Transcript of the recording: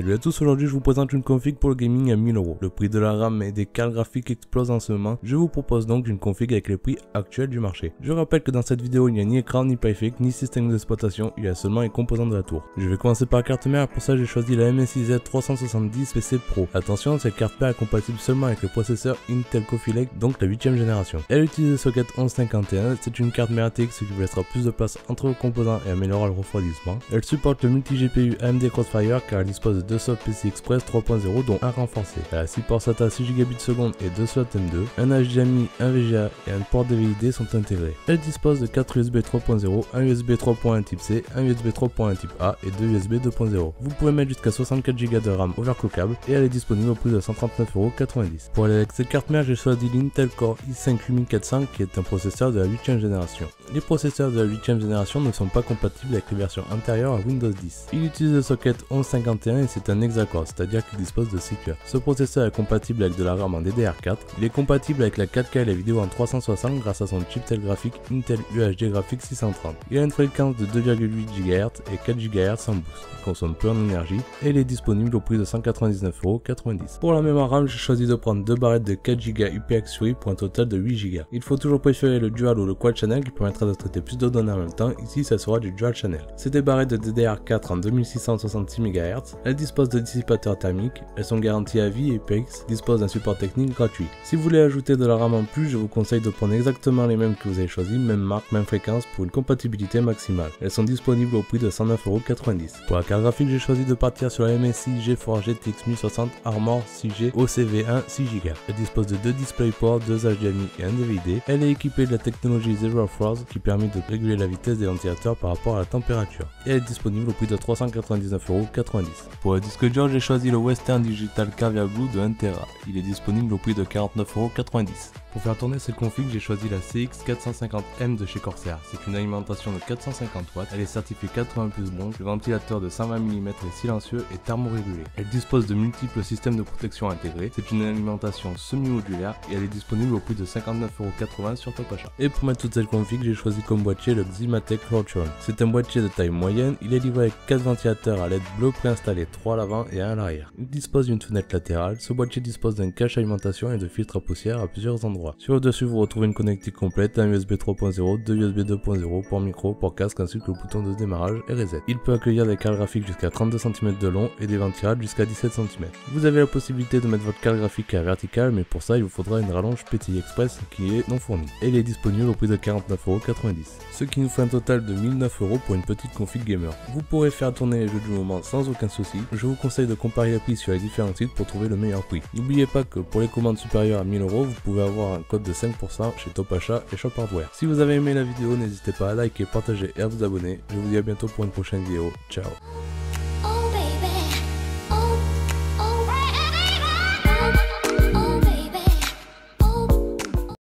Salut à tous, aujourd'hui je vous présente une config pour le gaming à 1000€. Le prix de la RAM et des cartes graphiques explose en ce moment, je vous propose donc une config avec les prix actuels du marché. Je rappelle que dans cette vidéo il n'y a ni écran, ni périphérique, ni système d'exploitation, il y a seulement les composants de la tour. Je vais commencer par la carte mère, pour ça j'ai choisi la MSI Z370 PC Pro. Attention, cette carte mère est compatible seulement avec le processeur Intel Coffee Lake, donc la 8ème génération. Elle utilise le socket 1151, c'est une carte mère ATX qui vous laissera plus de place entre vos composants et améliorera le refroidissement. Elle supporte le multi-GPU AMD Crossfire car elle dispose de 2 slots PCI Express 3.0 dont un renforcé. Elle a 6 ports SATA 6 Gbps et 2 slots M2, un HDMI, un VGA et un port DVD sont intégrés. Elle dispose de 4 USB 3.0, un USB 3.1 type C, un USB 3.1 type A et 2 USB 2.0. Vous pouvez mettre jusqu'à 64 Go de RAM overclockable et elle est disponible au prix de 139,90€. Pour aller avec cette carte mère, j'ai choisi l'Intel Core i5 10400 qui est un processeur de la 8ème génération. Les processeurs de la 8ème génération ne sont pas compatibles avec les versions antérieures à Windows 10. Il utilise le socket 1151 et c'est un hexacore, c'est-à-dire qu'il dispose de 6 cœurs. Ce processeur est compatible avec de la RAM en DDR4, il est compatible avec la 4K et la vidéo en 360 grâce à son chipset graphique Intel UHD Graphics 630. Il a une fréquence de 2,8 GHz et 4 GHz en boost, il consomme peu en énergie et il est disponible au prix de 199,90€. Pour la mémoire RAM, j'ai choisi de prendre 2 barrettes de 4 Go UPX3 pour un total de 8 Go. Il faut toujours préférer le dual ou le quad channel qui permettra de traiter plus de données en même temps, ici ça sera du dual channel. C'est des barrettes de DDR4 en 2666 MHz, elles disposent de dissipateurs thermiques, elles sont garanties à vie et UPX dispose d'un support technique gratuit. Si vous voulez ajouter de la RAM en plus, je vous conseille de prendre exactement les mêmes que vous avez choisi, même marque, même fréquence pour une compatibilité maximale. Elles sont disponibles au prix de 109,90€. Pour la carte graphique, j'ai choisi de partir sur la MSI GeForce GTX 1060 Armor 6G OCV1 6 Go. Elle dispose de 2 DisplayPort, 2 HDMI et un DVD. Elle est équipée de la technologie Zero Frost qui permet de réguler la vitesse des ventilateurs par rapport à la température. Et elle est disponible au prix de 399,90€. Pour le disque dur, j'ai choisi le Western Digital Caviar Blue de 1TB. Il est disponible au prix de 49,90€. Pour faire tourner cette config, j'ai choisi la CX450M de chez Corsair. C'est une alimentation de 450 watts, elle est certifiée 80+ bronze, le ventilateur de 120 mm est silencieux et thermorégulé. Elle dispose de multiples systèmes de protection intégrés, c'est une alimentation semi-modulaire et elle est disponible au prix de 59,80€ sur Top Achat. Et pour mettre toute cette config, j'ai choisi comme boîtier le Ximatec Roadrun. C'est un boîtier de taille moyenne, il est livré avec 4 ventilateurs à LED bleu préinstallés, 3 à l'avant et 1 à l'arrière. Il dispose d'une fenêtre latérale, ce boîtier dispose d'un cache alimentation et de filtres à poussière à plusieurs endroits. Sur le dessus, vous retrouvez une connectique complète, un USB 3.0, 2 USB 2.0, port micro, port casque ainsi que le bouton de démarrage et reset. Il peut accueillir des cartes graphiques jusqu'à 32 cm de long et des ventilables jusqu'à 17 cm. Vous avez la possibilité de mettre votre carte graphique à verticale, mais pour ça il vous faudra une rallonge PCI Express qui est non fournie. Et il est disponible au prix de 49,90€. Ce qui nous fait un total de 1009€ pour une petite config gamer. Vous pourrez faire tourner les jeux du moment sans aucun souci. Je vous conseille de comparer les prix sur les différents sites pour trouver le meilleur prix. N'oubliez pas que pour les commandes supérieures à 1000€, vous pouvez avoir un code de 5% chez Top Achat et Shop Hardware. Si vous avez aimé la vidéo, n'hésitez pas à liker, partager et à vous abonner. Je vous dis à bientôt pour une prochaine vidéo. Ciao.